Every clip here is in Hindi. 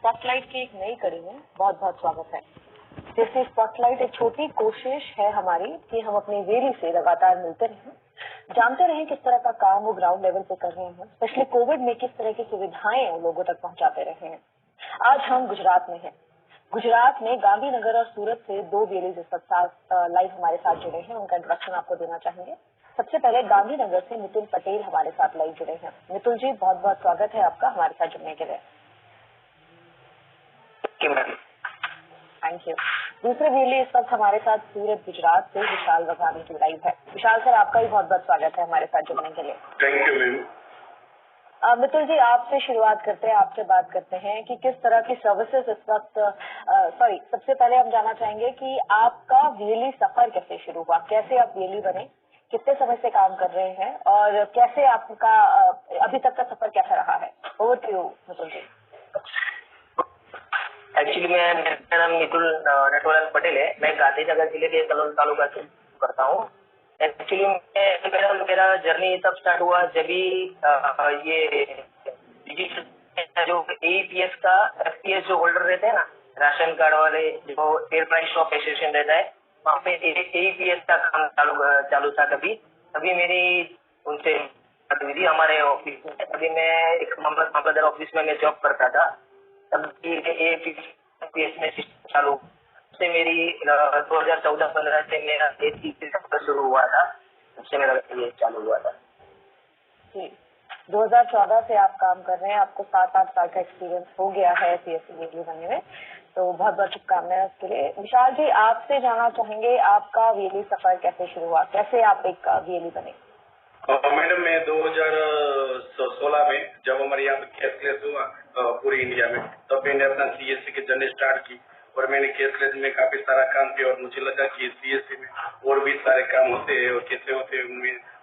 स्पॉटलाइट की एक नई कड़ी में बहुत बहुत स्वागत है। जैसे स्पॉटलाइट एक छोटी कोशिश है हमारी कि हम अपनी वेली से लगातार मिलते रहें, जानते रहें किस तरह का काम वो ग्राउंड लेवल पे कर रहे हैं, स्पेशली कोविड में किस तरह की सुविधाएं वो लोगों तक पहुंचाते रहे हैं। आज हम गुजरात में हैं। गुजरात में गांधीनगर और सूरत से दो वेलीज इस वक्त लाइव हमारे साथ जुड़े हैं, उनका इंट्रोडक्शन आपको देना चाहेंगे। सबसे पहले गांधीनगर से मितुल पटेल हमारे साथ लाइव जुड़े हैं। मितुल जी, बहुत बहुत स्वागत है आपका हमारे साथ जुड़ने के लिए। Thank you. दूसरे वेली इस वक्त हमारे साथ सूरत गुजरात से विशाल वघानी जी लाइव है। विशाल सर, आपका भी बहुत बहुत स्वागत है हमारे साथ जुड़ने के लिए। Thank you ma'am. Mitul ji, आपसे शुरुआत करते हैं, आपसे बात करते हैं कि किस तरह की सर्विसेज इस वक्त सबसे पहले हम जानना चाहेंगे कि आपका वेली सफर कैसे शुरू हुआ, कैसे आप वेली बने, कितने समय से काम कर रहे हैं और कैसे आपका अभी तक का सफर कैसा रहा है। Over to you Mitul ji. Actually मेरा नाम मितुल नटवरलाल पटेल है। मैं गांधीनगर जिले के कलोल तालुका से करता हूँ। एक्चुअली मेरा जर्नी तब स्टार्ट हुआ जब ये डिजिटल जो एईपीएस का एफपीएस जो होल्डर रहते हैं ना, राशन कार्ड वाले, जो एयर प्राइस शॉप एसोसिएशन रहता है, वहाँ पे एईपीएस का काम चालू था। तभी मेरी उनसे बात हुई थी हमारे ऑफिस में। तभी मैं एक मामलतदार ऑफिस में मैं जॉब करता था। तब एईपीएस में सिस्टम चालू से मेरी 2014-15 से मेरा एईपीएस शुरू हुआ था। तब से मेरा ये चालू हुआ था। जी, 2014 से आप काम कर रहे हैं, आपको 7-8 साल का एक्सपीरियंस हो गया है सीएससी वेली बनने में, तो बहुत बहुत शुभकामनाएं उसके लिए। विशाल जी, आपसे जानना चाहेंगे आपका वेली सफर कैसे शुरू हुआ, कैसे आप एक वेली बने। मैडम, मैं 2016 में जब हमारे यहाँ पे कैशलेस हुआ पूरे इंडिया में, तब मैंने अपना सीएससी की जर्नी स्टार्ट की और मैंने कैशलेस में काफी सारा काम किया और मुझे लगा कि सीएससी में और भी सारे काम होते हैं और कैसे होते हैं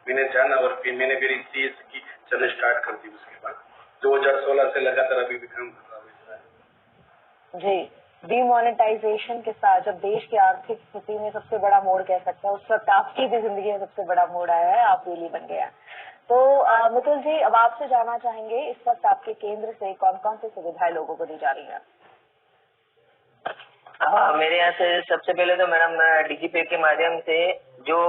मैंने जाना और फिर मैंने मेरी सीएससी की जर्नी स्टार्ट कर दी। उसके बाद 2016 से लगातार अभी भी काम कर रहा हूँ। जी, डीमोनेटाइजेशन के साथ जब देश की आर्थिक स्थिति में सबसे बड़ा मोड़ कह सकते हैं, उस वक्त आपकी भी जिंदगी में सबसे बड़ा मोड़ आया है, आप वेली बन गया। तो मितुल जी, अब आपसे जानना चाहेंगे इस वक्त आपके केंद्र से कौन कौन सी सुविधाएं लोगों को दी जा रही है। हाँ, मेरे यहाँ से सबसे पहले तो मैडम डिजीपे के माध्यम से जो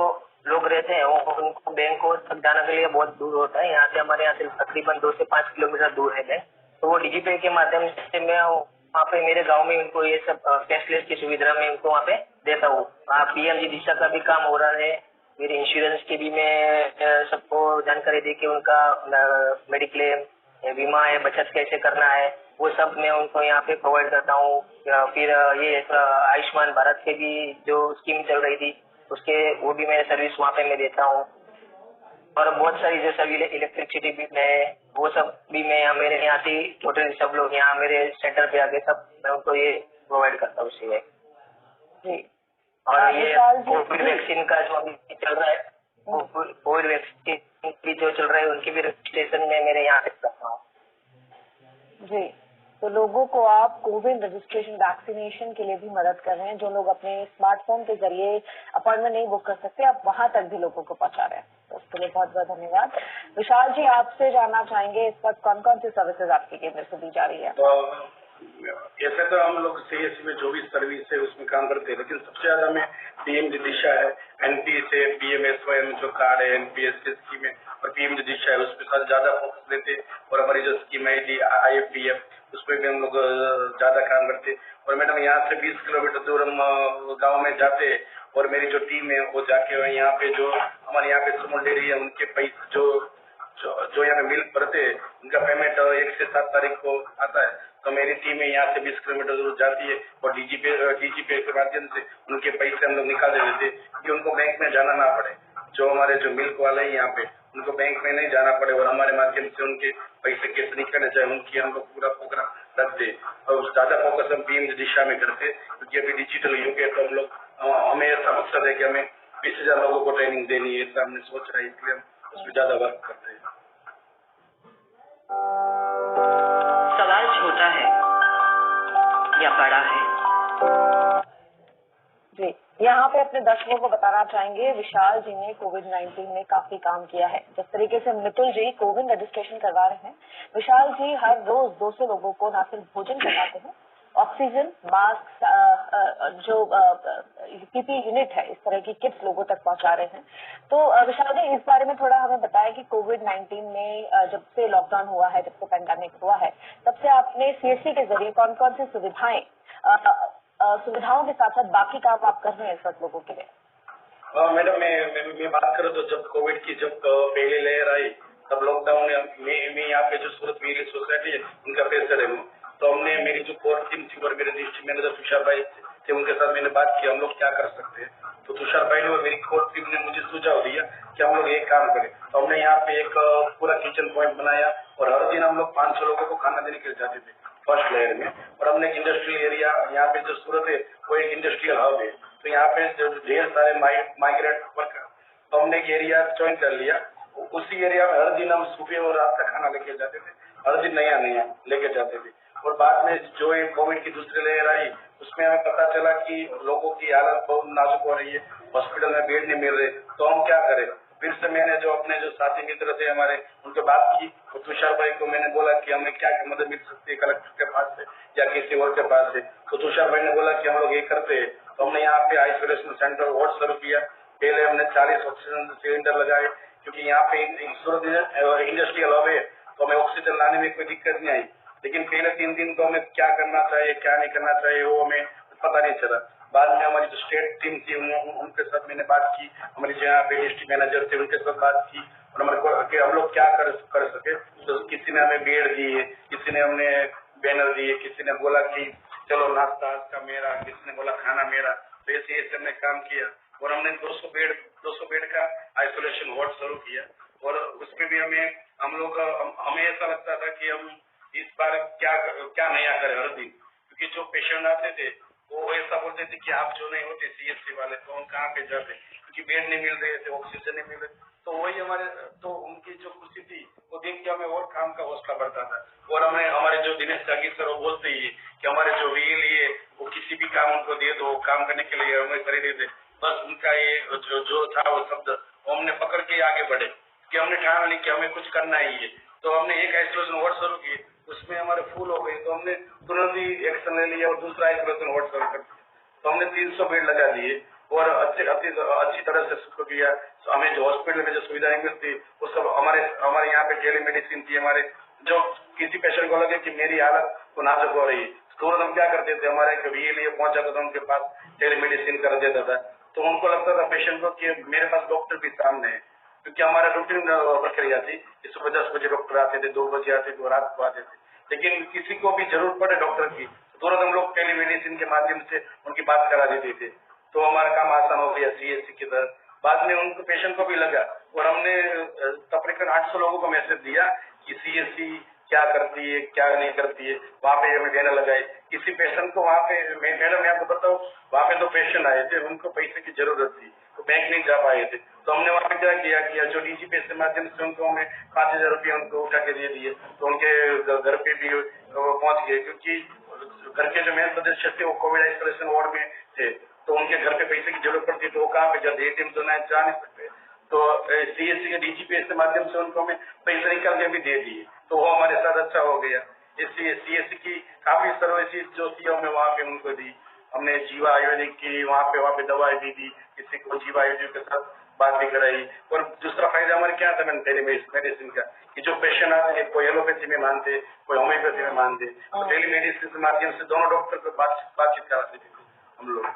लोग रहते हैं उनको बैंकों तक जाने के लिए बहुत दूर होता है। यहाँ से हमारे यहाँ से तकरीबन 2 से 5 किलोमीटर दूर है बैंक। तो वो डिजीपे के माध्यम से मैं वहाँ पे मेरे गांव में उनको ये सब कैशलेस की सुविधा में उनको वहाँ पे देता हूँ। पीएमजी दिशा का भी काम हो रहा है। मेरे इंश्योरेंस की भी मैं सबको जानकारी दे के उनका मेडिक्लेम, बीमा है, बचत कैसे करना है, वो सब मैं उनको यहाँ पे प्रोवाइड करता हूँ। फिर ये आयुष्मान भारत के भी जो स्कीम चल रही थी उसके वो भी मैं सर्विस वहाँ पे मैं देता हूँ। और बहुत सारी जैसा इलेक्ट्रिसिटी भी मैं वो सब भी मैं मेरे यहाँ से टोटल सब लोग यहाँ मेरे सेंटर पे आके सब मैं उनको ये प्रोवाइड करता हूँ जी। और ये कोविड वैक्सीन का जो अभी चल रहा है, कोविड वैक्सीन की जो चल रहा है उनकी भी रजिस्ट्रेशन में मेरे यहाँ से करता हूँ जी। तो लोगों को आप कोविड रजिस्ट्रेशन वैक्सीनेशन के लिए भी मदद कर रहे हैं। जो लोग अपने स्मार्टफोन के जरिए अपॉइंटमेंट नहीं बुक कर सकते, आप वहां तक भी लोगों को पहुंचा रहे हैं, तो उसके लिए बहुत बहुत धन्यवाद। विशाल जी, आपसे जानना चाहेंगे इस वक्त कौन कौन सी सर्विसेज आपके केंद्र से दी जा रही है। ऐसे तो हम लोग सीएससी में जो भी सर्विस है उसमें काम करते हैं, लेकिन सबसे ज्यादा में पीएमजी दिशा है, एनपी से पीएमएसवाई जो कार्ड है, एनपीएस की स्कीम है और पीएमजी दिशा है, उस पर ज्यादा फोकस देते हैं। और हमारी जो स्कीम है आईएफपीएफ, उस पर भी हम लोग ज्यादा काम करते हैं। और मैडम, यहाँ से 20 किलोमीटर दूर हम गाँव में जाते हैं और मेरी जो टीम है वो जाके यहाँ पे जो हमारे यहाँ पे स्मॉल डेयरी है उनके पैसे जो यहाँ पे मिल पड़ते हैं उनका पेमेंट 1 से 7 तारीख को आता है। तो मेरी टीम यहाँ से 20 किलोमीटर दूर जाती है और डीजीपे के माध्यम से उनके पैसे हम लोग निकाल देते हैं कि उनको बैंक में जाना ना पड़े। जो हमारे जो मिल्क वाले हैं यहाँ पे उनको बैंक में नहीं जाना पड़े और हमारे माध्यम से उनके पैसे कैसे निकलने चाहिए उनकी हम लोग पूरा प्रोग्राम रखते और ज्यादा फोकस हम पीएम दिशा में करते क्योंकि अभी डिजिटल युग है। तो हम लोग हमें ऐसा मकसद है कि हमें 20,000 लोगों को ट्रेनिंग देनी है, ऐसा हमने सोच रहा है, इसलिए हम उस पर ज्यादा वर्क करते हैं। सवाल छोटा है या बड़ा है? जी, यहाँ पे अपने दर्शकों को बताना चाहेंगे, विशाल जी ने कोविड-19 में काफी काम किया है। जिस तरीके से मितुल जी कोविड रजिस्ट्रेशन करवा रहे हैं, विशाल जी हर रोज 200 लोगों को न सिर्फ भोजन करवाते हैं, ऑक्सीजन, मास्क, जो पीपी यूनिट है, इस तरह की किट्स लोगों तक पहुंचा रहे हैं। तो विशाल जी, इस बारे में थोड़ा हमें बताया कि कोविड-19 में जब से लॉकडाउन हुआ है, जब से पैंडेमिक हुआ है, तब से आपने सीएससी के जरिए कौन कौन सी सुविधाओं के साथ साथ बाकी काम आप कर रहे हैं इस वक्त लोगों के लिए? मैडम, मैं बात करूँ तो जब कोविड की पहली लहर आई, तब लॉकडाउन में यहाँ पे जो सूरत वीर सोसाइटी है उनका प्रेशर है, तो हमने मेरी जो कोर टीम थी और मेरे डिस्ट्रिक्ट मैनेजर तुषार भाई थे, उनके साथ मैंने बात की हम लोग क्या कर सकते हैं। तो तुषार भाई ने और मेरी कोर टीम ने मुझे सुझाव दिया कि हम लोग एक काम करें। तो हमने यहाँ पे एक पूरा किचन पॉइंट बनाया और हर दिन हम लोग 500 लोगों को खाना देने के लिए जाते थे फर्स्ट लेयर में। और हमने एक इंडस्ट्रियल एरिया, यहाँ पे जो सूरत है वो एक इंडस्ट्रियल हब है, तो यहाँ पे ढेर सारे माइग्रेंट वर्कर, तो हमने एक एरिया ज्वाइन कर लिया। उसी एरिया में हर दिन हम सुबह और रात का खाना लेके जाते थे, हर दिन नया नया लेके जाते थे। और बाद में जो ये कोविड की दूसरी लहर आई, उसमें हमें पता चला कि लोगों की हालत बहुत नाजुक हो रही है, हॉस्पिटल में बेड नहीं मिल रहे, तो हम क्या करें। फिर से मैंने जो अपने जो साथी मित्र थे हमारे, उनसे बात की, तो तुषार भाई को मैंने बोला कि हमें क्या मदद मिल सकती है कलेक्टर के पास से या किसी और के पास से। तो तुषार भाई ने बोला कि हम लोग ये करते हैं। तो हमने यहाँ पे आइसोलेशन सेंटर वार्ड शुरू किया। पहले हमने 40 ऑक्सीजन सिलेंडर लगाए, क्योंकि यहाँ पे इंडस्ट्रियल हब है, तो हमें ऑक्सीजन लाने में कोई दिक्कत नहीं आई। लेकिन पहले 3 दिन तो हमें क्या करना चाहिए क्या नहीं करना चाहिए वो हमें पता नहीं चला। बाद में हमारी जो स्टेट टीम थी उनके साथ मैंने बात की, हमारे जो यहाँ पे डिस्ट्रिक्ट मैनेजर थे उनके साथ बात की, और हमारे को हम लोग क्या कर सके। तो किसी ने हमें बेड दिए, किसी ने हमने बैनर दिए, किसी ने बोला कि चलो नाश्ता का मेरा, किसी ने बोला खाना मेरा। तो ऐसे हमने काम किया और हमने 200 बेड का आइसोलेशन वार्ड शुरू किया। और उसमें भी हमें ऐसा लगता था कि हम इस बार क्या नया करें हर दिन, क्योंकि जो पेशेंट आते थे वो ऐसा बोलते थे कि आप जो नहीं होते सीएससी वाले तो हम कहाँ पे जाते, क्योंकि बेड नहीं मिल रहे थे, ऑक्सीजन नहीं मिल रहे। तो वही तो उनकी जो खुशी थी वो देख के हमें और काम का हौसला बढ़ता था। और हमें हमारे जो दिनेश जागीर सर वो बोलते ही कि हमारे जो व्हील ये वो किसी भी काम उनको दिए तो काम करने के लिए हमें खरीदे थे। बस उनका ये जो था वो शब्द हमने पकड़ के आगे बढ़े, कि हमने ठान ली कि हमें कुछ करना ही है। तो हमने एक आइसोलेशन वार्ड शुरू की, उसमें हमारे फूल हो गई, तो हमने तुरंत ही एक्शन ले लिया और दूसरा आइसोलेशन वार्ड शुरू कर दिया। तो हमने 300 बेड लगा दिए और अच्छी तरह से शुरू किया। तो हमें जो हॉस्पिटल में जो सुविधाएं मिलती वो सब हमारे यहाँ पे टेली मेडिसिन थी। हमारे जो किसी पेशेंट को लगे कि मेरी हालत तो नाजुक हो रही है, तुरंत हम क्या करते थे, हमारे कभी लिए पहुंचा था उनके पास टेली मेडिसिन कर देता था। तो उनको लगता था पेशेंट को कि मेरे पास डॉक्टर भी सामने है, क्योंकि हमारा रूटीन प्रक्रिया थी कि सुबह 10 बजे डॉक्टर आते थे, 2 बजे आते थे, रात को आते थे। लेकिन किसी को भी जरूरत पड़े डॉक्टर की तो तुरंत हम लोग टेलीमेडिसिन के माध्यम से उनकी बात करा देते थे, तो हमारा काम आसान हो गया सीएससी की तरह। बाद में उनको पेशेंट को भी लगा और हमने तकरीबन 800 लोगों को मैसेज दिया कि सीएससी क्या करती है क्या नहीं करती है। वहाँ पे हमें देने लगाए किसी पेशेंट को, वहाँ पे मैडम मैं आपको बताऊँ, वहाँ पे 2 पेशेंट आए थे, उनको पैसे की जरूरत थी, तो बैंक नहीं जा पाए थे। तो हमने वहाँ पे क्या किया जो डीजीपी के माध्यम से उनको हमें 5000 रुपये उनको उठा के दे दिए, तो उनके घर पे भी पहुंच गए, क्योंकि घर के जो मेन सदस्य थे वो कोविड आइसोलेशन वार्ड में थे, तो उनके घर पे पैसे की जरूरत पड़ती तो वो कहाँ पे जाते, एटीएम तो जा नहीं सकते। तो सीएससी के डीजीपीएस के माध्यम से उनको हमें पैसे निकाल के भी दे दिए, तो वो हमारे साथ अच्छा हो गया। इसलिए सीएससी की काफी सर्विसेज जो थी हमें वहाँ पे उनको दी। हमने जीवा आयुर्वेदिक की वहाँ पे दवाई भी दी, किसी को जीवा आयुर्वेदिक के साथ बात भी कराई। और दूसरा फायदा हमारे क्या था टेलीमेडिसिन का, कि जो पेशेंट आते हैं कोई एलोपैथी में मानते, कोई होम्योपैथी में मानते, तो टेलीमेडिसिन के माध्यम से दोनों डॉक्टर को बातचीत कराते थे हम लोग।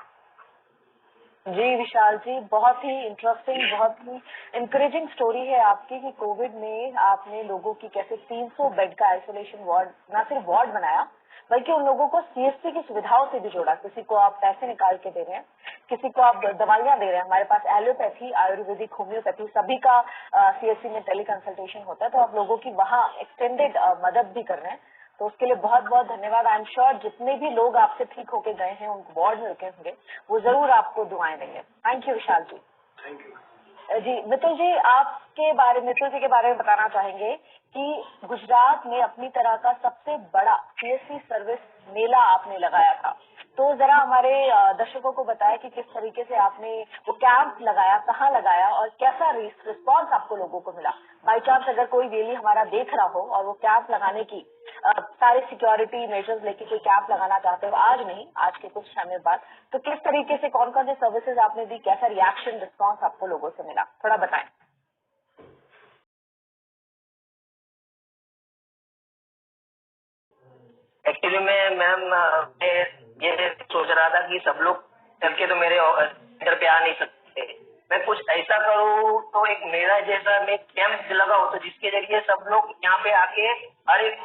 जी विशाल जी, बहुत ही इंटरेस्टिंग, बहुत ही इंकरेजिंग स्टोरी है आपकी कि कोविड में आपने लोगों की कैसे 300 बेड का आइसोलेशन वार्ड, ना सिर्फ वार्ड बनाया बल्कि उन लोगों को सीएससी की सुविधाओं से भी जोड़ा। किसी को आप पैसे निकाल के दे रहे हैं, किसी को आप दवाइयां दे रहे हैं। हमारे पास एलोपैथी, आयुर्वेदिक, होम्योपैथी सभी का सीएससी में टेली कंसल्टेशन होता है, तो आप लोगों की वहाँ एक्सटेंडेड मदद भी कर रहे हैं। तो उसके लिए बहुत बहुत धन्यवाद। आई एम श्योर जितने भी लोग आपसे ठीक होके गए हैं, उनको वार्ड में रुके होंगे, वो जरूर आपको दुआएं देंगे। Thank you Vishal ji. Thank you ji Mitul ji, Mitul ji के बारे में बताना चाहेंगे कि गुजरात में अपनी तरह का सबसे बड़ा सीएससी सर्विस मेला आपने लगाया था, तो जरा हमारे दर्शकों को बताएं कि किस तरीके से आपने वो कैंप लगाया, कहाँ लगाया और कैसा रिस्पॉन्स आपको लोगों को मिला। बाई चांस अगर कोई वेली हमारा देख रहा हो और वो कैंप लगाने की सारे सिक्योरिटी मेजर्स लेके कोई कैंप लगाना चाहते हो, आज नहीं, आज के कुछ समय बाद, तो किस तरीके से कौन कौन से सर्विसेज आपने दी, कैसा रिएक्शन रिस्पॉन्स आपको लोगों से मिला, थोड़ा बताएं। एक्चुअली मैं मैम ये सोच रहा था कि सब लोग चल के तो मेरे सेंटर पे आ नहीं सकते, मैं कुछ ऐसा करूँ तो एक मेरा जैसा मैं कैंप लगाऊं तो जिसके जरिए सब लोग यहाँ पे आके हर एक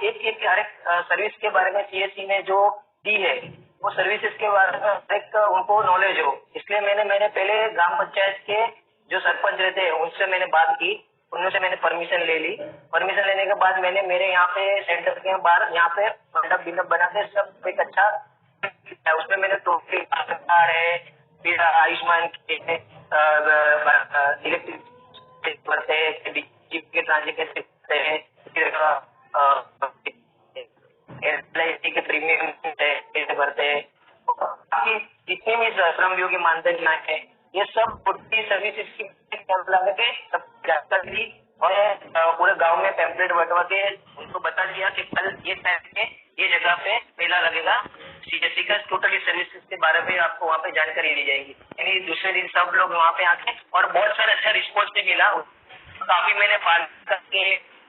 सर्विस के बारे में CSC ने जो दी है वो सर्विसेज के बारे में हर एक उनको नॉलेज हो। इसलिए मैंने मेरे पहले ग्राम पंचायत के जो सरपंच रहते हैं उनसे मैंने बात की, उनसे मैंने परमिशन ले ली। परमिशन लेने के बाद मैंने मेरे यहाँ पे सेंटर के बाहर यहाँ पे मंडप बिंडप बना के सब एक अच्छा उसमें मैंने टोपी कार्ड है, फिर आयुष्मान इलेक्ट्रिक भरते हैं, के ट्रांजेक्शन करते हैं, फिर LIC के प्रीमियम भरते हैं, जितने भी श्रमयोगी मानधन है ये सब सर्विसेज की लगा के सब जानकारी दी और पूरे गांव में पैम्पलेट बंटवा के उनको बता दिया कि कल ये टाइम पे ये जगह पे मेला लगेगा। CSC का टोटली सर्विसेज के बारे में आपको वहाँ पे जानकारी दी जाएगी। यानी दूसरे दिन सब लोग वहाँ पे आके और बहुत सारा अच्छा रिस्पॉन्स भी मिला। काफी मैंने बात करके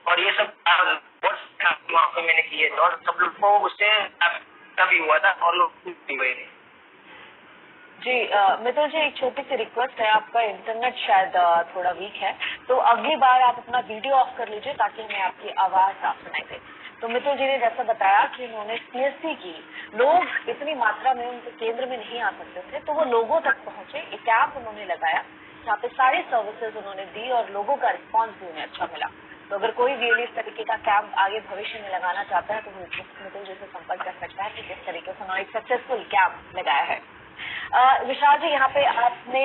और ये सब बहुत वहाँ पे मैंने किए और सब लोग को उससे भी हुआ था और लोग भी हुए थे। जी मित्र जी, एक छोटी सी रिक्वेस्ट है, आपका इंटरनेट शायद थोड़ा वीक है, तो अगली बार आप अपना वीडियो ऑफ कर लीजिए ताकि हमें आपकी आवाज साफ सुनाई दे। तो मित्र जी ने जैसा बताया कि उन्होंने CSC की लोग इतनी मात्रा में उनके केंद्र में नहीं आ सकते थे, तो वो लोगों तक पहुंचे, एक कैंप उन्होंने लगाया जहाँ पे सारी सर्विसेज उन्होंने दी और लोगों का रिस्पॉन्स भी उन्हें अच्छा मिला। तो अगर कोई भी इस तरीके का कैंप आगे भविष्य में लगाना चाहता है तो मित्र जी से संपर्क कर सकता है कि किस तरीके से उन्होंने एक सक्सेसफुल कैंप लगाया है। विशाल जी, यहाँ पे आपने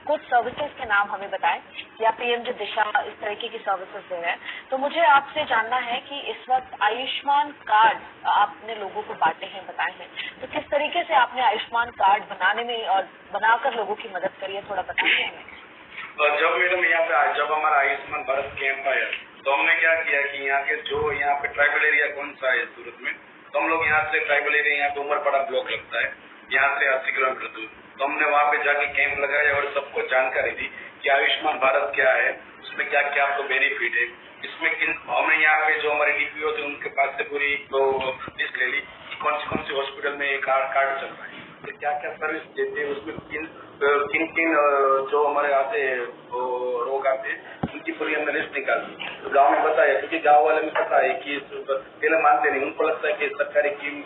कुछ सर्विसेज के नाम हमें बताएं या PMJ दिशा इस तरीके की सर्विसेज दे रहे हैं, तो मुझे आपसे जानना है कि इस वक्त आयुष्मान कार्ड आपने लोगों को बांटे हैं, बताए हैं, तो किस तरीके से आपने आयुष्मान कार्ड बनाने में और बनाकर लोगों की मदद करी है, थोड़ा बताइए हमें। जब मैडम जब हमारा आयुष्मान भारत कैंप आया तो हमने क्या किया कि यहाँ के जो यहाँ पे ट्राइबल एरिया कौन सा है सूरत में, तो हम लोग यहाँ से ट्राइबल एरिया यहाँ पे उमरपाड़ा ब्लॉक लगता है, यहाँ से 80 किलोमीटर दूर, तो हमने वहाँ पे जाके कैंप लगाया और सबको जानकारी दी कि आयुष्मान भारत क्या है, उसमें क्या क्या आपको बेनिफिट है, इसमें हमने यहाँ पे जो हमारे DPO थे उनके पास से पूरी लिस्ट ले ली कि कौन सी हॉस्पिटल में कार्ड चल रहा है, तो क्या क्या सर्विस देते हैं, उसमें किन जो हमारे आते रोग आते हैं उनकी पूरी हमने लिस्ट निकाली। तो गांव में बताया, क्योंकि गांव वाले में पता है कि पहले मानते नहीं, उनको लगता है कि सरकारी स्कीम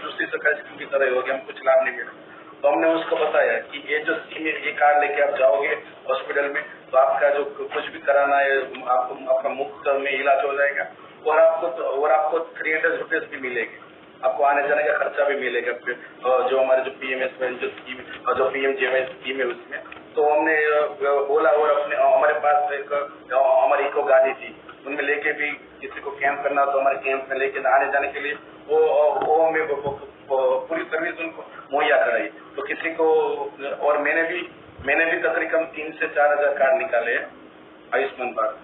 दूसरी सरकारी स्कीम की तरह होगी, हम कुछ लाभ नहीं मिला। तो हमने उसको बताया कि ये जो स्कीम है, ये कार्ड लेके आप जाओगे हॉस्पिटल में तो आपका जो कुछ भी कराना है आपका मुफ्त में इलाज हो जाएगा और आपको 300 रुपीज भी मिलेंगे, आपको आने जाने का खर्चा भी मिलेगा। जो हमारे जो PMS जो स्कीम और जो PMJY स्कीम है उसमें, तो हमने बोला और अपने हमारे पास एक हमारी इको गाड़ी थी, उनमें लेके भी किसी को कैंप करना तो हमारे कैंप में लेके आने जाने के लिए वो हमें पूरी सर्विस उनको मुहैया कराई। तो किसी को और मैंने भी तकरीबन 3 से 4 हजार कार्ड निकाले हैं आयुष्मान भारत।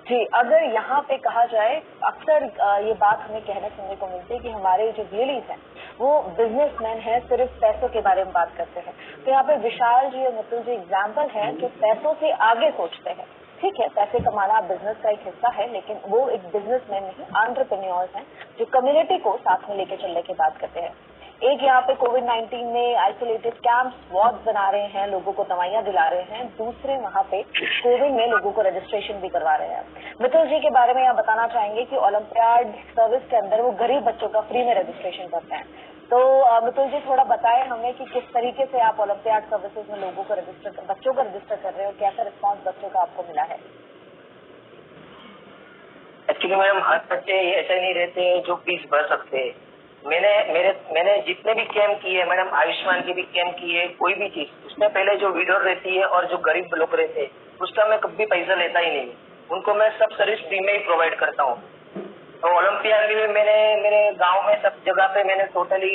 जी, अगर यहाँ पे कहा जाए, अक्सर ये बात हमें कहने सुनने को मिलती है कि हमारे जो लेडीज हैं वो बिजनेसमैन हैं, सिर्फ पैसों के बारे में बात करते हैं। तो यहाँ पे विशाल जी और मितुल जी एग्जाम्पल हैं जो पैसों से आगे सोचते हैं। ठीक है, पैसे कमाना बिजनेस का एक हिस्सा है, लेकिन वो एक बिजनेसमैन नहीं, एंटरप्रेन्योर्स हैं जो कम्युनिटी को साथ में लेके चलने की बात करते हैं। एक यहाँ पे कोविड-19 में आइसोलेटेड कैंप्स वार्ड बना रहे हैं, लोगों को दवाइयां दिला रहे हैं, दूसरे वहाँ पे कोविड में लोगों को रजिस्ट्रेशन भी करवा रहे हैं। मितुल जी के बारे में यहाँ बताना चाहेंगे कि ओलंपियाड सर्विस के अंदर वो गरीब बच्चों का फ्री में रजिस्ट्रेशन करते हैं। तो मितुल जी थोड़ा बताएं हमें कि किस तरीके से आप ओलंपियाड सर्विसेज में लोगों को बच्चों को रजिस्टर कर रहे हो, कैसा रिस्पॉन्स बच्चों का आपको मिला है। एक्चुअली मैडम हर बच्चे ऐसे नहीं रहते जो फीस भर सकते हैं। मैंने जितने भी कैंप किए मैडम, आयुष्मान के भी कैंप किए, कोई भी चीज उसमें पहले जो विडोर रहती है और जो गरीब लोग रहते हैं उसका मैं कभी पैसा लेता ही नहीं, उनको मैं सब सर्विस फ्री में ही प्रोवाइड करता हूँ। तो ओलंपिक ओलंपियाड के लिए मैंने मेरे गांव में सब जगह पे मैंने टोटली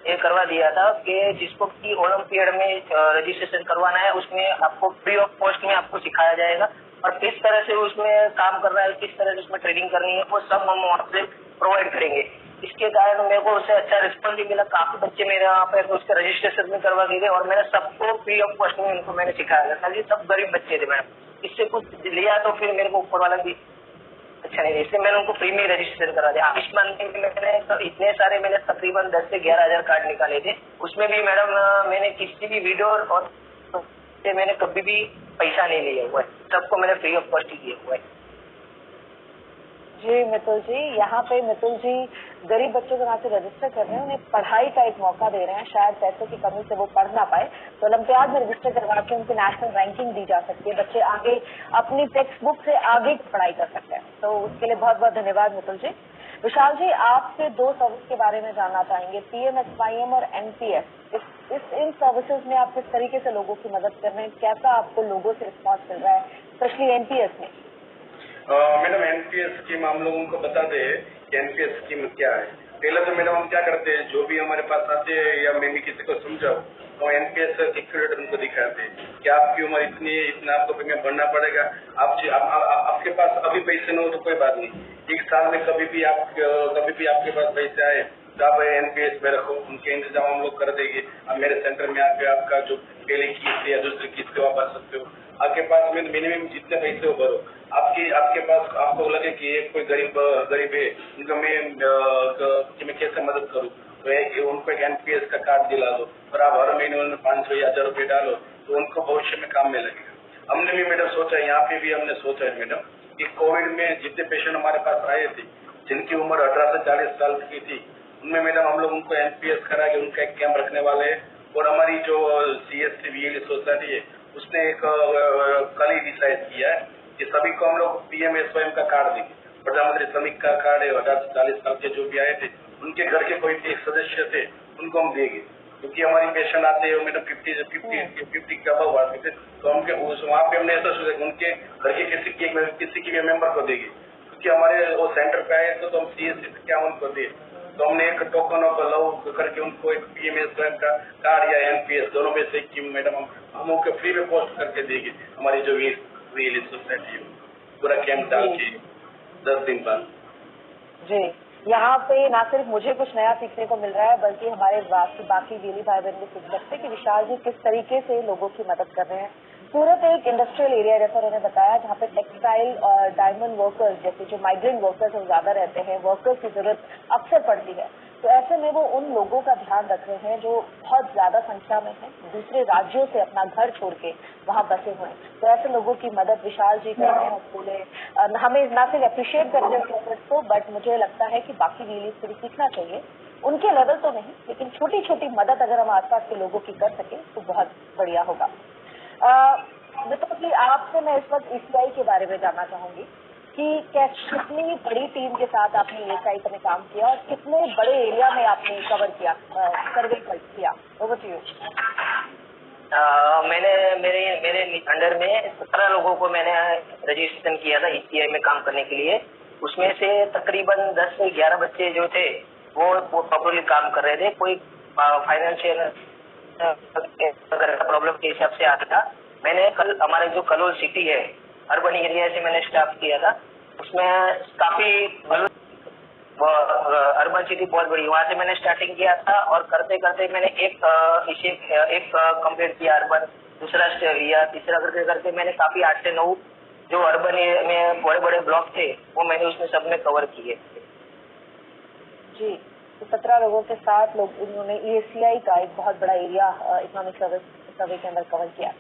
ये करवा दिया था कि जिसको कि ओलंपियाड में रजिस्ट्रेशन करवाना है उसमें आपको फ्री ऑफ कॉस्ट में आपको सिखाया जाएगा और किस तरह से उसमें काम करना है, किस तरह से उसमें ट्रेनिंग करनी है, वो सब हम वहाँ से प्रोवाइड करेंगे। इसके कारण मेरे को उससे अच्छा रिस्पॉन्स भी मिला। काफी बच्चे मेरे यहाँ पे उसके रजिस्ट्रेशन में करवा दिए और मैंने सबको फ्री ऑफ कॉस्ट में उनको मैंने सिखाया था। सब गरीब बच्चे थे मैडम। इससे कुछ लिया तो फिर मेरे को ऊपर वाला भी अच्छा नहीं, इसलिए मैंने उनको फ्री में रजिस्ट्रेशन करा दिया। आयुष्मान में मैंने तो इतने सारे मैंने तकरीबन 10 से 11,000 कार्ड निकाले थे। उसमें भी मैडम मैंने किसी भी वीडियो और से मैंने कभी भी पैसा नहीं लिया हुआ है, सबको मैंने फ्री ऑफ कॉस्ट ही दिया हुआ है। जी मितुल जी, यहाँ पे मितुल जी गरीब बच्चों को यहाँ से रजिस्टर कर रहे हैं, उन्हें पढ़ाई का एक मौका दे रहे हैं। शायद पैसों की कमी से वो पढ़ ना पाए तो ओलंपियाड में रजिस्टर करवा के उनकी नेशनल रैंकिंग दी जा सकती है। बच्चे आगे अपनी टेक्स्ट बुक से आगे की पढ़ाई कर सकते हैं। तो उसके लिए बहुत बहुत धन्यवाद मितुल जी। विशाल जी, आपसे 2 सर्विस के बारे में जानना चाहेंगे, PMSYM और NPS। इन सर्विसेज में आप किस तरीके से लोगों की मदद कर रहे हैं, कैसा आपको लोगों से रिस्पॉन्स मिल रहा है, स्पेशली NPS में? मैडम एनपीएस स्कीम हम लोगों को बता दे कि एनपीएस स्कीम क्या है। पहले तो मैडम हम क्या करते हैं, जो भी हमारे पास आते हैं या मैं भी किसी को समझाऊं तो एनपीएस कैलकुलेटर उनको दिखाते हैं कि आपकी उम्र इतनी है, इतना आपको प्रीमियम भरना पड़ेगा। आपके पास अभी पैसे न हो तो कोई बात नहीं, 1 साल में कभी भी आपके पास पैसे आए तो आप एनपीएस में रखो, उनके इंतजाम हम लोग कर देंगे। अब मेरे सेंटर में आके आपका जो पहली किस्त या दूसरी किस्त आप भर सकते हो। आपके पास में मिनिमम जितने पैसे हो भरो। आपके पास आपको लगे कि एक कोई गरीब है, उनको मैं कैसे मदद करूं, तो उनको एक एनपीएस का कार्ड दिला दो और आप हर महीने उन्हें 500 या 1000 रुपये डालो तो उनको भविष्य में काम में लगेगा। हमने भी मैडम सोचा है, यहाँ पे भी हमने सोचा है मैडम कि कोविड में जितने पेशेंट हमारे पास आए थे जिनकी उम्र 18 से 40 साल की थी, उनमें मैडम हम लोग उनको एनपीएस करा के उनका एक कैंप रखने वाले हैं। और हमारी जो CSC VLE सोसाइटी है उसने एक कल ही डिसाइड किया है कि सभी को हम लोग PMSYM का कार्ड देंगे। प्रधानमंत्री श्रमिक का कार्ड है, 18 से 40 साल के जो भी आए थे उनके घर के कोई एक सदस्य थे उनको हम देंगे, क्योंकि हमारी पेशेंट आते हैं मैडम 50 के अबव आते थे, तो हमके वहाँ पे हमने ऐसा सोचा उनके घर के किसी के मेंबर को देंगे, क्योंकि हमारे वो सेंटर पे आए तो हम CSC से क्या उनको दे, तो हमने एक टोकन ऑफ लव करके उनको एक PMSYM का कार्ड या एनपीएस दोनों में से एक मैडम हम उनको फ्री में पोस्ट करके देंगे। हमारी जो VLE सोसाइटी है पूरा कैंप डाल के 10 दिन बाद। जी, यहाँ पे ना सिर्फ मुझे कुछ नया सीखने को मिल रहा है बल्कि हमारे बाकी VLE भाई बहन भी सीख सकते हैं कि विशाल जी किस तरीके से लोगों की मदद कर रहे हैं। सूरत एक इंडस्ट्रियल एरिया जैसा उन्होंने बताया जहाँ पे टेक्सटाइल और डायमंड वर्कर्स जैसे जो माइग्रेंट वर्कर्स हैं ज्यादा रहते हैं, वर्कर्स की जरूरत अक्सर पड़ती है। तो ऐसे में वो उन लोगों का ध्यान रख रहे हैं जो बहुत ज्यादा संख्या में हैं, दूसरे राज्यों से अपना घर छोड़ के वहाँ बसे हुए हैं। तो ऐसे लोगों की मदद विशाल जी कर रहे हैं। उसके हमें ना सिर्फ अप्रिशिएट करते हैं एफर्ट्स को, बट मुझे लगता है कि बाकी VLEs से भी सीखना चाहिए। उनके लेवल तो नहीं, लेकिन छोटी छोटी मदद अगर हम आसपास के लोगों की कर सके तो बहुत बढ़िया होगा। मतलब कि आपसे मैं इस वक्त ECI के बारे में जानना चाहूंगी कि कितनी बड़ी टीम के साथ आपने ECI में काम किया और कितने बड़े एरिया में आपने कवर किया, सर्वे किया। Over to you. मैंने मेरे अंडर में 17 लोगों को मैंने रजिस्ट्रेशन किया था ECI में काम करने के लिए। उसमें से तकरीबन 10 से 11 बच्चे जो थे वो प्रॉपरली काम कर रहे थे। कोई फाइनेंशियल प्रॉब्लम के हिसाब से आता था। मैंने कल हमारे जो कलोल सिटी है अर्बन एरिया से मैंने स्टार्ट किया था, उसमें काफी अर्बन सिटी बहुत बड़ी, वहाँ से मैंने स्टार्टिंग किया था और करते करते मैंने एक कंप्लीट किया अर्बन, दूसरा लिया, तीसरा करते करते मैंने काफी 8 से 9 जो अर्बन में बड़े बड़े ब्लॉक थे वो मैंने उसमें सब में कवर किए। जी, तो 17 लोगों के साथ उन्होंने ECI का एक बहुत बड़ा एरिया इकोनॉमिक सर्वे के अंदर कवर किया।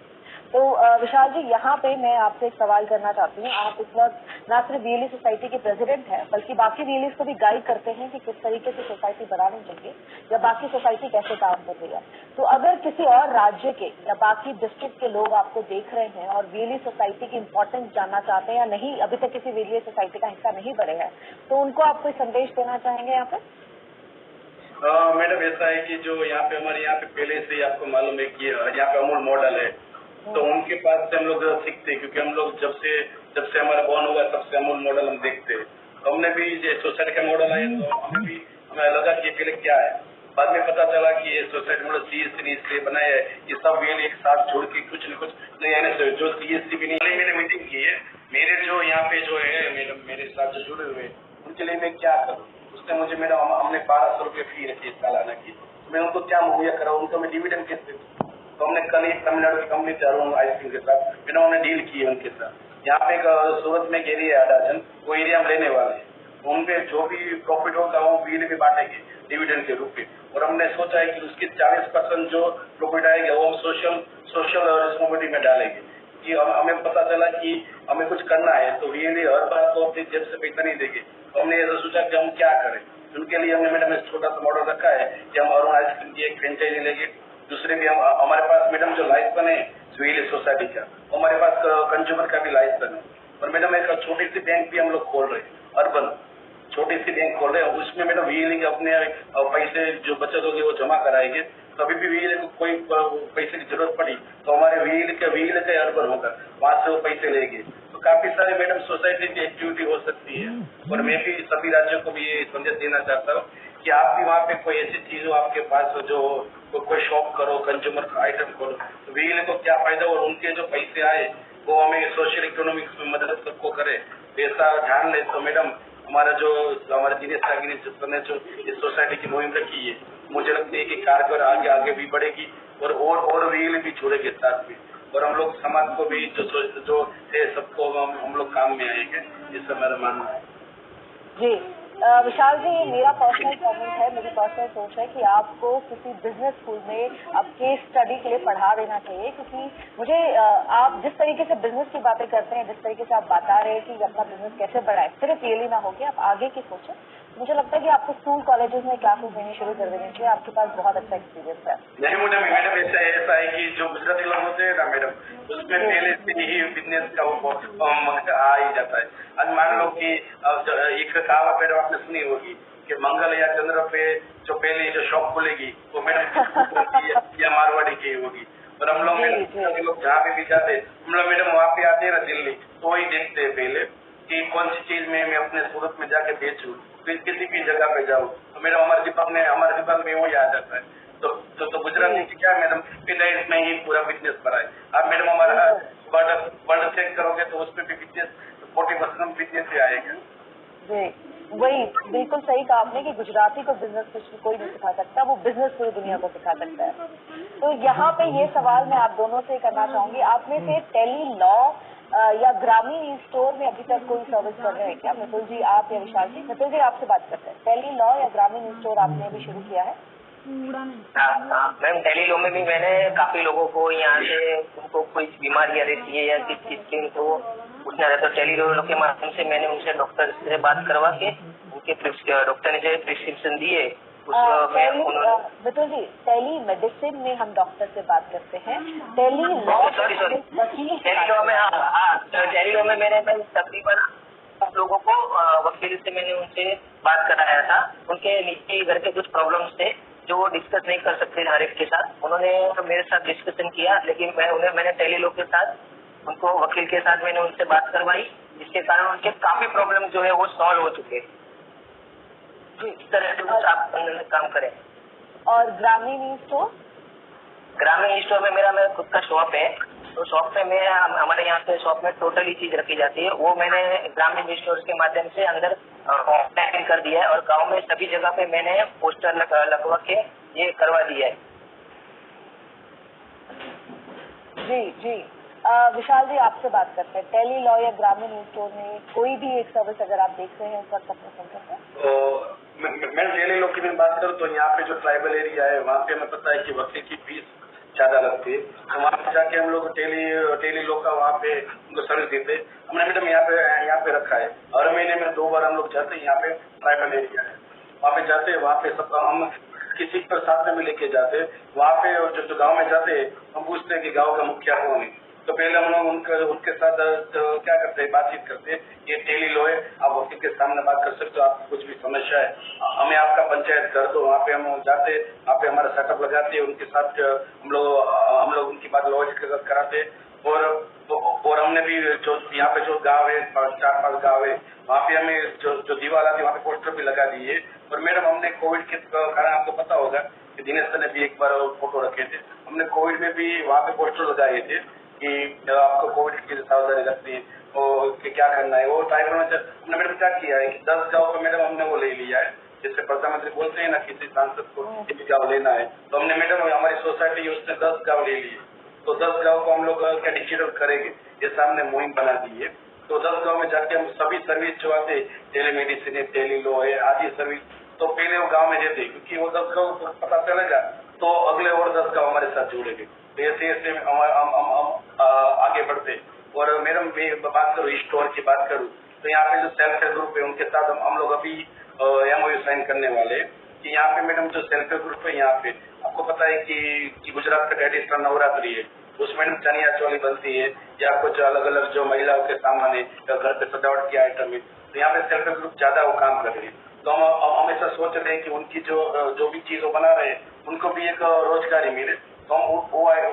तो विशाल जी, यहाँ पे मैं आपसे एक सवाल करना चाहती हूँ। आप इस वक्त ना सिर्फ VLE सोसाइटी के प्रेसिडेंट हैं बल्कि बाकी VLEs को भी गाइड करते हैं कि किस तरीके से सोसाइटी बनानी चाहिए या बाकी सोसाइटी कैसे काम कर रही है। तो अगर किसी और राज्य के या बाकी डिस्ट्रिक्ट के लोग आपको देख रहे हैं और VLE सोसाइटी की इम्पोर्टेंस जानना चाहते हैं या नहीं, अभी तक किसी VLE सोसाइटी का हिस्सा नहीं बने हैं, तो उनको आप कोई संदेश देना चाहेंगे यहाँ पे? मैडम ऐसा है कि जो यहाँ पे हमारे यहाँ पे पहले से ही आपको मालूम है कि यहाँ पे अमूल मॉडल है, तो उनके पास से हम लोग सीखते हैं, क्योंकि हम लोग जब से हमारा बॉर्न हुआ तब से अमूल मॉडल हम देखते हैं। तो हमने भी ये सोसाइटी का मॉडल है, तो हमें लगा कि पहले क्या है। बाद में पता चला कि ये सोसाइटी मॉडल CSC ने इसलिए बनाया है, ये सब वेल एक साथ जोड़ के कुछ न कुछ नया नया जो CSC भी नहीं। मैंने मीटिंग की है, मेरे जो यहाँ पे जो है मैडम मेरे साथ जो जुड़े हुए उनके लिए मैं क्या करूँ। उसने मुझे मैडम हमने 1200 रुपये फी रखी है सालाना की, मैं उनको क्या मुहैया कराऊँ, उनको मैं डिविडेंड कैसे दूँ। तो हमने कल एक तमिलनाडु की कंपनी से अरुण आइसक्रीम के साथ मैंने हमने डील की है उनके साथ। यहाँ पे एक सूरत में एक एरिया है आडाजन, वो एरिया हम लेने वाले हैं, उन पे जो भी प्रॉफिट होगा वो व्हील में बांटेंगे डिविडेंड के रूप में। और हमने सोचा है कि उसके 40% जो प्रॉफिट आएगा वो हम सोशल रिस्पॉन्सिबिलिटी में डालेंगे। कि हमें पता चला कि हमें कुछ करना है तो व्हील हर बार तो अपनी जेब से पैसा नहीं देंगे, तो हमने ऐसा सोचा कि हम क्या करें। उनके लिए हमने मैडम एक छोटा सा मॉडल रखा है कि हम अरुण आइसक्रीम की एक फ्रेंचाइजी लेंगे। दूसरे भी हमारे पास मैडम जो लाइसेंस है व्हील सोसाइटी का, हमारे पास कंज्यूमर का भी लाइसेंस है। और मैडम एक छोटी सी बैंक भी हम लोग खोल रहे हैं, अर्बन छोटी सी बैंक खोल रहे हैं। उसमें मैडम व्हील अपने पैसे जो बचत होगी वो जमा कराएंगे। कभी भी व्हील को कोई पैसे की जरूरत पड़ी तो हमारे व्हील का अर्बन होगा, वहां से वो पैसे लेंगे। तो काफी सारे मैडम सोसाइटी की एक्टिविटी हो सकती है। और मैं भी सभी राज्यों को भी ये संदेश देना चाहता हूँ कि आप भी वहाँ पे कोई ऐसी चीज हो आपके पास जो कोई शॉप करो, कंज्यूमर आइटम करो, तो व्हील को क्या फायदा और उनके जो पैसे आए वो हमें सोशल इकोनॉमिक्स में मदद सबको करे, ऐसा ध्यान ले। तो मैडम हमारे दिनेश सागिनी ने जो इस सोसाइटी की मुहिम रखी है, मुझे लगता है कि कारगर आगे भी बढ़ेगी और व्हील भी जुड़ेंगे साथ में। और हम लोग समाज को भी जो है सबको हम लोग काम में आएंगे, इससे मेरा मानना है। जी विशाल जी, ये मेरा पर्सनल कमेंट है, मेरी पर्सनल सोच है कि आपको किसी बिजनेस स्कूल में अब केस स्टडी के लिए पढ़ा देना चाहिए। क्योंकि मुझे आप जिस तरीके से बिजनेस की बातें करते हैं, जिस तरीके से आप बता रहे हैं कि अपना बिजनेस कैसे बढ़ाए, सिर्फ ये ना हो कि आप आगे की सोचें। मुझे लगता है कि आपको स्कूल कॉलेजेस में क्लासेस देनी शुरू कर देनी चाहिए। आपके पास बहुत अच्छा एक्सपीरियंस है। नहीं मैडम ऐसा है कि जो गुजराती लोग होते हैं ना मैडम, उसमें पहले से ही बिजनेस का वो आ ही जाता है। आज मान लो कि एक कहावत मैडम आपने सुनी होगी कि मंगल या चंद्र पे जो पहले जो शॉप खुलेगी वो मैडम या मारवाड़ी की होगी। और हम लोग जहाँ पे भी जाते हम लोग मैडम वहाँ पे आते हैं ना दिल्ली, तो वही देखते हैं पहले कि कौन सी चीज में मैं अपने सूरत में जाके बेचूं, किसी भी जगह पे जाऊँ तो मैडम हमारे दिमाग में वही आ जाता है। तो गुजराती की क्या मैडम पिटाइस में ही पूरा बिजनेस कराए। आप मैडम हमारा वर्ड चेक करोगे तो उसमें भी बिजनेस 40% बिजनेस ही आएगा। जी वही बिल्कुल सही कहा आपने कि गुजराती को बिजनेस कुछ कोई नहीं सिखा सकता, वो बिजनेस पूरी दुनिया को सिखा सकता है। तो यहाँ पे ये सवाल मैं आप दोनों से करना चाहूंगी, आप में से टेली लॉ या ग्रामीण स्टोर में अभी तक कोई सर्विस कर रहे हैं क्या? मितुल जी आप या विशाल जी? मितुल जी आपसे बात करते हैं। टेली लॉ या ग्रामीण स्टोर आपने अभी शुरू किया है? मैम टेली लॉ में भी मैंने काफी लोगों को यहाँ से उनको कोई बीमारियां रहती है या किस चीज की उनको पूछना रहता है, टेली लॉ के माध्यम से मैंने उनसे डॉक्टर से बात करवा के उनके डॉक्टर ने जो प्रिस्क्रिप्शन दिए मितुल जी टेली मेडिसिन में हम डॉक्टर से बात करते हैं, tele law sorry tele law में टेली लॉ में मैंने तकरीबन लोगों को वकील से मैंने उनसे बात कराया था। उनके नीचे घर के कुछ प्रॉब्लम्स थे जो वो डिस्कस नहीं कर सकते हर एक के साथ। उन्होंने मेरे साथ डिस्कशन किया, लेकिन मैंने टेली लॉ के साथ उनको वकील के साथ मैंने उनसे बात करवाई, जिसके कारण उनके काफी प्रॉब्लम जो है वो सॉल्व हो चुके। इस तरह से कुछ आप काम करें। और ग्रामीण स्टोर में मेरा खुद का शॉप है, तो शॉप पे मैं हमारे यहाँ पे शॉप में टोटली चीज रखी जाती है, वो मैंने ग्रामीण स्टोर के माध्यम से अंदर ऑनलाइन कर दिया है। और गांव में सभी जगह पे मैंने पोस्टर लगवा के ये करवा दिया है। जी विशाल जी आपसे बात करते हैं। टेली लॉ या ग्रामीण स्टोर में कोई भी एक सर्विस अगर आप देख रहे हैं उस वक्त अपने फोन करते हैं। तो मैं टेली लॉ की बात करूँ तो यहाँ पे जो ट्राइबल एरिया है वहाँ पे हमें पता है कि वकील की फीस ज्यादा लगती है, तो वहाँ पे जाके हम लोग टेली लॉ का वहाँ पे उनको सर्विस देते। हमने मैडम यहाँ पे रखा है, हर महीने में 2 बार हम लोग जाते हैं। यहाँ पे ट्राइबल एरिया है, वहाँ पे जाते हैं, वहाँ पे सब हम किसी पर साथ में भी लेके जाते हैं। वहाँ पे जो गाँव में जाते हैं हम पूछते हैं कि गाँव का मुखिया कौन है, तो पहले हम लोग उनके साथ क्या करते हैं, बातचीत करते हैं। ये टेली लॉ है, आप वकील के सामने बात कर सकते हो, आपको कुछ भी समस्या है हमें आपका पंचायत कर दो। वहाँ पे हम जाते, वहाँ पे हमारा सेटअप लगाते हैं, उनके साथ हम लोग उनकी बात लॉजिक कराते हैं। और और हमने भी जो यहाँ पे जो गांव है 4-5 गांव है वहाँ पे हमें जो दीवार आती है वहाँ पे पोस्टर भी लगा दिए। और मैडम हमने कोविड के कारण आपको पता होगा कि दिनेश सर ने भी एक बार फोटो रखे थे, हमने कोविड में भी वहाँ पे पोस्टर लगाए थे कि आपको कोविड की सावधानी रखनी है और क्या करना है। वो टाइम में हमने मैडम क्या किया है कि 10 गाँव को मैडम हमने वो ले लिया है, जैसे प्रधानमंत्री बोलते हैं ना किसी सांसद को किसी गाँव लेना है, तो हमने मैडम हमारी सोसाइटी उसने 10 गाँव ले लिए। तो 10 गाँव को हम लोग क्या डिजिटल करेंगे, जैसे हमने मुहिम बना दी है। तो 10 गाँव में जाके हम सभी सर्विस जो आते टेलीमेडिसिन है, टेलीलॉ है, आदि सर्विस तो पहले वो गाँव में देते, क्योंकि वो 10 गाँव को पता चलेगा तो अगले और 10 गाँव हमारे साथ जुड़ेंगे। तो ऐसे ऐसे हम आगे बढ़ते। और मैडम मैं बात करूँ स्टोर की बात करूँ तो यहाँ पे जो सेल्फ हेल्प ग्रुप है उनके साथ हम लोग अभी MOU साइन करने वाले कि यहाँ पे मैडम जो सेल्फ हेल्प ग्रुप है यहाँ पे आपको पता है कि गुजरात का ट्रेडिशनल नवरात्रि है, उसमें मैडम चनिया चोली बनती है या कुछ अलग अलग जो महिलाओं के सामान है या घर पे सजावट की आइटम है, तो यहाँ पे सेल्फ हेल्प ग्रुप ज्यादा वो काम कर रहे हैं। तो हम हमेशा सोच रहे हैं कि उनकी जो भी चीज वो बना रहे हैं उनको भी एक रोजगारी मिले। तो हम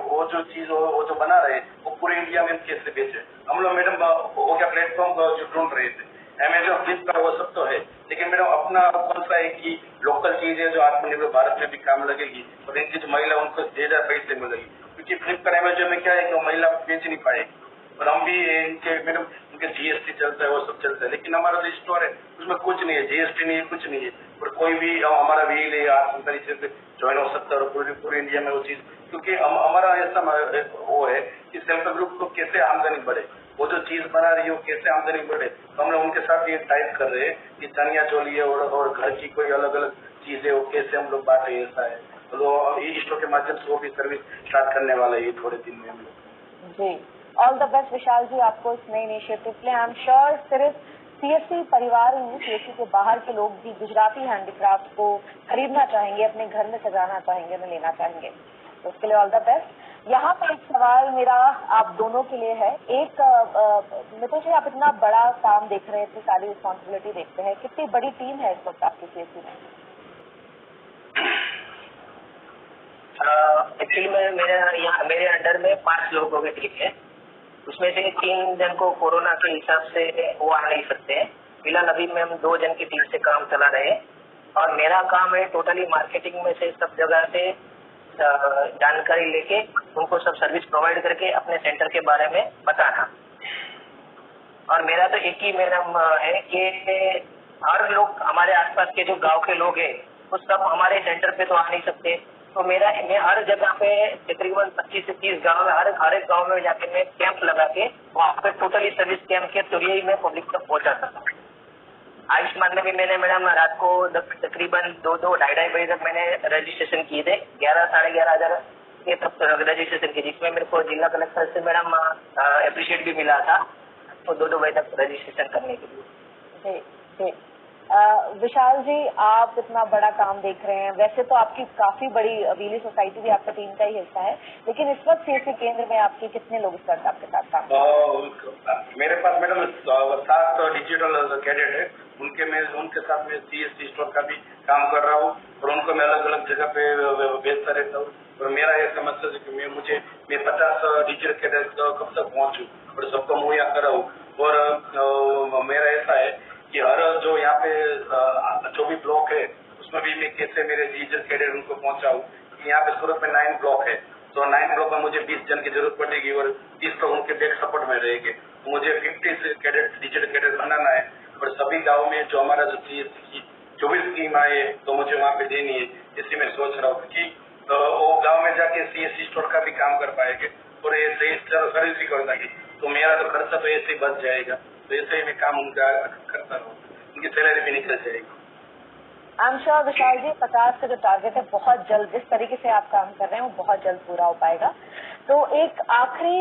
वो जो चीज वो जो बना रहे हैं वो पूरे इंडिया में कैसे बेचे। हम लोग मैडम वो क्या प्लेटफॉर्म जो ढूंढ रहे थे, अमेजॉन फ्लिपकार्ट वो सब तो है, लेकिन मैडम अपना कौन सा है कि लोकल चीज है जो आत्मनिर्भर भारत में भी काम लगेगी और इनकी जो महिला उनको ज्यादा पैसे मिलेगी, क्योंकि फ्लिपकार्ट अमेजॉन में क्या है कि वो महिला बेच नहीं पाएगी। और हम भी इनके मैडम उनके GST चलता है वो सब चलता है, लेकिन हमारा जो स्टोर है उसमें कुछ नहीं है, GST नहीं है, कुछ नहीं है। और कोई भी हमारा व्हील है आसान तरीके से ज्वाइन हो सकता है और पूरे इंडिया में वो चीज, क्योंकि हमारा ऐसा वो है कि सेल्फ ग्रुप को कैसे आमदनी बढ़े, वो जो चीज बना रही है वो कैसे आमदनी बढ़े। तो हम लोग उनके साथ ये टाइप कर रहे हैं कि चनिया चोली है और घर की कोई अलग अलग चीज है वो कैसे हम लोग बांटे, ऐसा है। तो ई स्टोर के माध्यम से वो भी सर्विस स्टार्ट करने वाला है थोड़े दिन में हम लोग। जी, ऑल द बेस्ट विशाल जी आपको इस नए इनिशिएटिव के लिए। आई एम श्योर सिर्फ CSC परिवार ही नहीं, CSC के बाहर के लोग भी गुजराती हैंडीक्राफ्ट को खरीदना चाहेंगे, अपने घर में सजाना चाहेंगे, उन्हें लेना चाहेंगे। तो उसके लिए ऑल द बेस्ट। यहाँ पे एक सवाल मेरा आप दोनों के लिए है। एक मितुल जी, आप इतना बड़ा काम देख रहे हैं, इतनी सारी रिस्पॉन्सिबिलिटी देखते हैं, कितनी बड़ी टीम है इस वक्त आपकी CSC में? एक्चुअली मेरे अंडर में 5 लोगों की टीम है, उसमें से 3 जन को कोरोना के हिसाब से वो आ नहीं सकते हैं। फिलहाल अभी मैं 2 जन की टीम से काम चला रहे हैं और मेरा काम है टोटली मार्केटिंग में से सब जगह से जानकारी लेके उनको सब सर्विस प्रोवाइड करके अपने सेंटर के बारे में बताना। और मेरा तो एक ही मैडम है कि हर लोग हमारे आसपास के जो गांव के लोग हैं वो सब हमारे सेंटर पे तो आ नहीं सकते, तो मैं हर जगह पे तकरीबन 25 से 30 गांव में हर एक गांव में जाके मैं कैंप लगा के वहाँ पे टोटली सर्विस कैंप के जरिए ही मैं पब्लिक तक पहुँचाता था। आयुष्मान में भी मैंने मैडम रात को तकरीबन 2-2-2:30 बजे तक मैंने रजिस्ट्रेशन किए थे, 11-11,500 के तक रजिस्ट्रेशन किए, जिसमें मेरे को जिला कलेक्टर से मैडम अप्रिशिएट भी मिला था, तो 2-2 बजे तक रजिस्ट्रेशन करने के लिए। जी जी। विशाल जी, आप इतना बड़ा काम देख रहे हैं, वैसे तो आपकी काफी बड़ी व्हीली सोसाइटी भी आपका टीम का ही हिस्सा है, लेकिन इस वक्त CSC केंद्र में आपके कितने लोग इस वक्त आपके साथ काम कर रहे हैं? मेरे पास मैडम 7 डिजिटल कैडेट है, उनके साथ में CSC स्टोर का भी काम कर रहा हूँ और उनको मैं अलग अलग जगह पे भेजता रहता हूँ। और मेरा ये समस्या है कि मैं 50 डिजिटल कैडेट कब तक पहुँचूँ और सबको मुहैया कराऊँ। और मेरा ऐसा है कि हर जो यहाँ पे जो भी ब्लॉक है उसमें भी मैं कैसे मेरे डिजिटल कैडेट उनको पहुँचाऊँ। यहाँ पे सूरत में 9 ब्लॉक है, तो 9 ब्लॉक में मुझे 20 जन की जरूरत पड़ेगी और 30 लोग उनके बैक सपोर्ट में रहेंगे। तो मुझे 50 कैडेट डिजिटल कैडेट बनाना है और सभी गाँव में जो हमारा जो CSC की 24 स्कीम आए तो मुझे वहाँ पे देनी है, इसी में सोच रहा हूँ कि वो गाँव में जाके CSC स्टोर का भी काम कर पाएंगे और ऐसे सर्विस भी कर देंगे, तो मेरा तो खर्चा तो ऐसे ही बच जाएगा। तो ऐसे ही मैं काम उनका करता रहूँ, उनकी सैलरी भी निकल जाएगी। आई एम श्योर विशाल जी, 50 का जो टारगेट है बहुत जल्द, जिस तरीके से आप काम कर रहे हैं वो बहुत जल्द पूरा हो पाएगा। तो एक आखिरी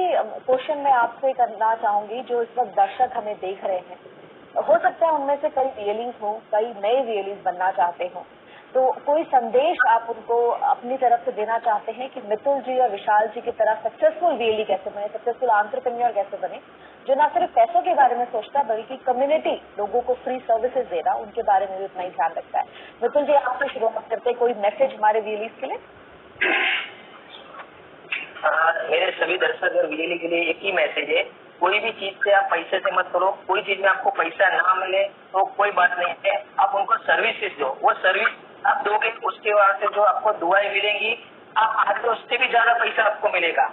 क्वेश्चन मैं आपसे करना चाहूंगी, जो इस वक्त दर्शक हमें देख रहे हैं, हो सकता है उनमें से कई VLEs हो, कई नए VLEs बनना चाहते हो, तो कोई संदेश आप उनको अपनी तरफ से देना चाहते हैं कि मितुल जी और विशाल जी की तरह सक्सेसफुल VLE कैसे बने, सक्सेसफुल एंटरप्रेन्योर कैसे बने, जो ना सिर्फ पैसों के बारे में सोचता है बल्कि कम्युनिटी लोगों को फ्री सर्विसेज दे रहा, उनके बारे में भी उतना ही ध्यान रखता है। मितुल जी, आपसे शुरुआत करते कोई मैसेज हमारे VLEs के लिए? मेरे सभी दर्शक और VLE के लिए एक ही मैसेज है कोई भी चीज से आप पैसे से मत करो, कोई चीज में आपको पैसा ना मिले तो कोई बात नहीं है, आप उनको सर्विसेज दो, वो सर्विस आप दोगे उसके बाद से जो आपको दुआएं मिलेंगी, आप आगे उससे भी ज्यादा पैसा आपको मिलेगा।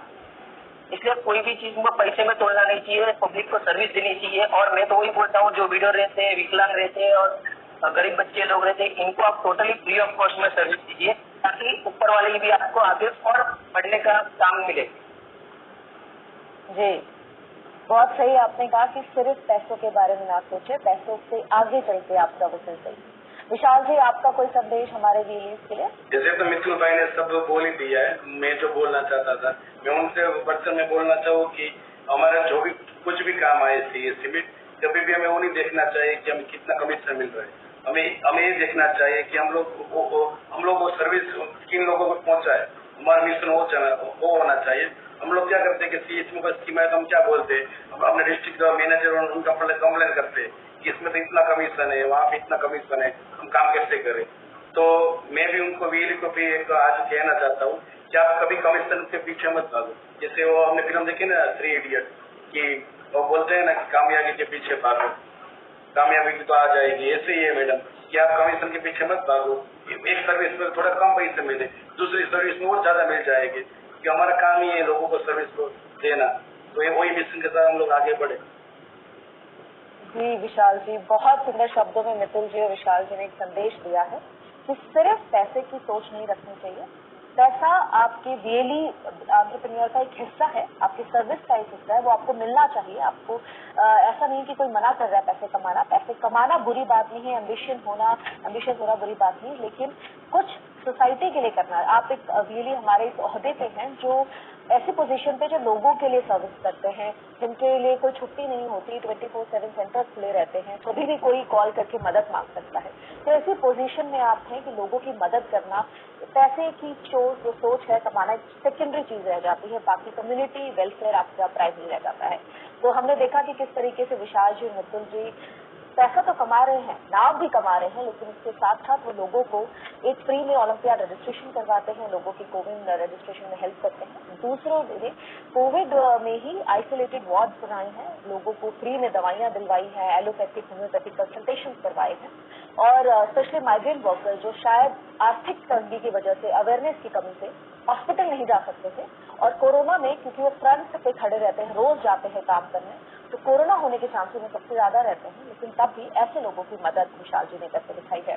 इसलिए कोई भी चीज में पैसे में तोड़ना नहीं चाहिए, पब्लिक को सर्विस देनी चाहिए। और मैं तो वही बोलता हूँ, जो विडो रहते हैं, विकलांग रहते हैं और गरीब बच्चे लोग रहते हैं, इनको आप टोटली फ्री ऑफ कॉस्ट में सर्विस दीजिए, ताकि ऊपर वाले की भी आपको आगे और बढ़ने का काम मिले। जी, बहुत सही आपने कहा कि सिर्फ पैसों के बारे में ना सोचे, पैसों से आगे चल के आप सर्विसेज दें। विशाल जी, आपका कोई संदेश हमारे व्हीलीज के लिए? जैसे तो मिथुन भाई ने सब बोल ही दिया है, मैं जो बोलना चाहता था, मैं उनसे वर्षन में बोलना चाहूँ कि हमारा जो भी कुछ भी काम आए CSC में, कभी भी हमें वो नहीं देखना चाहिए कि हमें कितना कमीशन मिल रहा है, हमें ये देखना चाहिए कि हम लोग वो सर्विस किन लोगों को पहुंचाए, हमारा मिशन वो होना चाहिए। हम लोग क्या करते हैं कि CSC में कोई स्कीम है तो हम क्या बोलते हैं, हम अपने डिस्ट्रिक्ट मैनेजर और उनका कंप्लेन करते हैं कि इसमें तो इतना कमीशन है, वहाँ पे इतना कमीशन है, हम काम कैसे करें। तो मैं भी उनको वीर को भी एक आज कहना चाहता हूँ कि आप कभी कमीशन के पीछे मत भागो। जैसे वो हमने फिल्म देखी ना 3 इडियट, कि वो बोलते हैं ना कि कामयाबी के पीछे भागो, कामयाबी तो आ जाएगी। ऐसे ही है मैडम कि आप कमीशन के पीछे मत भागो, एक सर्विस में थोड़ा कम पैसे मिले, दूसरी सर्विस में और ज्यादा मिल जाएगी, क्योंकि हमारा काम ही है लोगों को सर्विस को देना। तो ये वही मिशन के साथ हम लोग आगे बढ़े। जी विशाल जी, बहुत सुंदर शब्दों में मितुल जी और विशाल जी ने एक संदेश दिया है कि सिर्फ पैसे की सोच नहीं रखनी चाहिए। पैसा आपके रियली एंटरप्रेन्योर का एक हिस्सा है, आपकी सर्विस का एक हिस्सा है, वो आपको मिलना चाहिए। आपको ऐसा नहीं कि कोई मना कर रहा है पैसे कमाना बुरी बात नहीं है, एम्बिशियस होना बुरी बात नहीं, लेकिन कुछ सोसाइटी के लिए करना है। आप एक रियली हमारे इस ओहदे पे हैं जो ऐसी पोजीशन पे जो लोगों के लिए सर्विस करते हैं, जिनके लिए कोई छुट्टी नहीं होती, 24/7 सेंटर्स खुले रहते हैं, कभी भी कोई कॉल करके मदद मांग सकता है। तो ऐसी पोजीशन में आप हैं कि लोगों की मदद करना, पैसे की जो सोच है कमाना एक सेकेंडरी चीज रह जाती है, बाकी कम्युनिटी वेलफेयर आपका प्राइमरी रह जाता है। तो हमने देखा कि किस तरीके से विशाल जी, मितुल जी पैसा तो कमा रहे हैं, नाम भी कमा रहे हैं, लेकिन इसके साथ साथ वो लोगों को एक फ्री में ओलंपियाड रजिस्ट्रेशन करवाते हैं, लोगों की कोविड रजिस्ट्रेशन में हेल्प करते हैं। दूसरों ने कोविड में ही आइसोलेटेड वार्ड बनाए हैं, लोगों को फ्री में दवाइयां दिलवाई है, एलोपैथिक होम्योपैथिक कंसल्टेशन करवाए हैं। और स्पेशली माइग्रेंट वर्कर्स जो शायद आर्थिक तंगी की वजह से, अवेयरनेस की कमी से हॉस्पिटल नहीं जा सकते थे, और कोरोना में क्योंकि वो फ्रंट पे खड़े रहते हैं, रोज जाते हैं काम करने, तो कोरोना होने के चांसेस में सबसे ज्यादा रहते हैं, लेकिन तब भी ऐसे लोगों की मदद विशाल जी ने करके दिखाई है।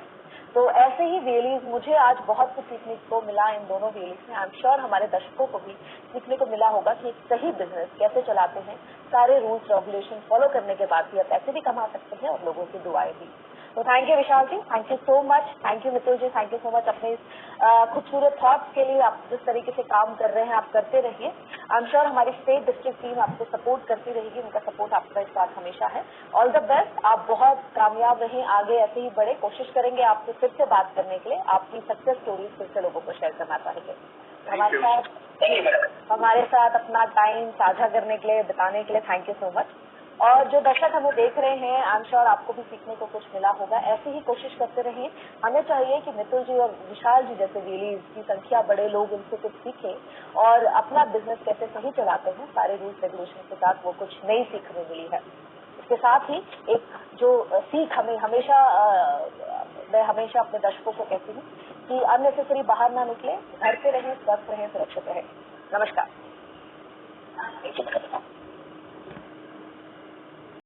तो ऐसे ही वेलीज मुझे आज बहुत कुछ सीखने को मिला इन दोनों वेलीज में। आई एम श्योर हमारे दर्शकों को भी सीखने को मिला होगा कि एक सही बिजनेस कैसे चलाते हैं, सारे रूल्स रेगुलेशन फॉलो करने के बाद भी आप पैसे भी कमा सकते हैं और लोगों की दुआएं भी। तो thank you Vishal ji, thank you so much, thank you Mitul ji, thank you so much अपने खूबसूरत थॉट्स के लिए। आप जिस तरीके से काम कर रहे हैं आप करते रहिए। आई एम श्योर हमारी स्टेट डिस्ट्रिक्ट टीम आपको सपोर्ट करती रहेगी, उनका सपोर्ट आपका इस बात हमेशा है। ऑल द बेस्ट, आप बहुत कामयाब रहें, आगे ऐसे ही बढ़े। कोशिश करेंगे आपसे फिर से बात करने के लिए, आपकी सक्सेस स्टोरीज फिर से लोगों को शेयर करना चाहेंगे। हमारे साथ अपना टाइम साझा करने के लिए, बिताने के लिए थैंक यू सो मच। और जो दर्शक हमें देख रहे हैं, आई एम श्योर आपको भी सीखने को कुछ मिला होगा। ऐसे ही कोशिश करते रहिए। हमें चाहिए कि मितुल जी और विशाल जी जैसे वेलीज की संख्या बढ़े, लोग उनसे कुछ सीखें और अपना बिजनेस कैसे सही चलाते हैं, सारे रूल्स रेगुलेशन के साथ, वो कुछ नई सीख हमें मिली है। इसके साथ ही एक जो सीख हमें हमेशा मैं हमेशा अपने दर्शकों को कहती हूँ कि अननेसेसरी बाहर ना निकले, घर पे रहें, स्वस्थ रहें, सुरक्षित रहें। नमस्कार।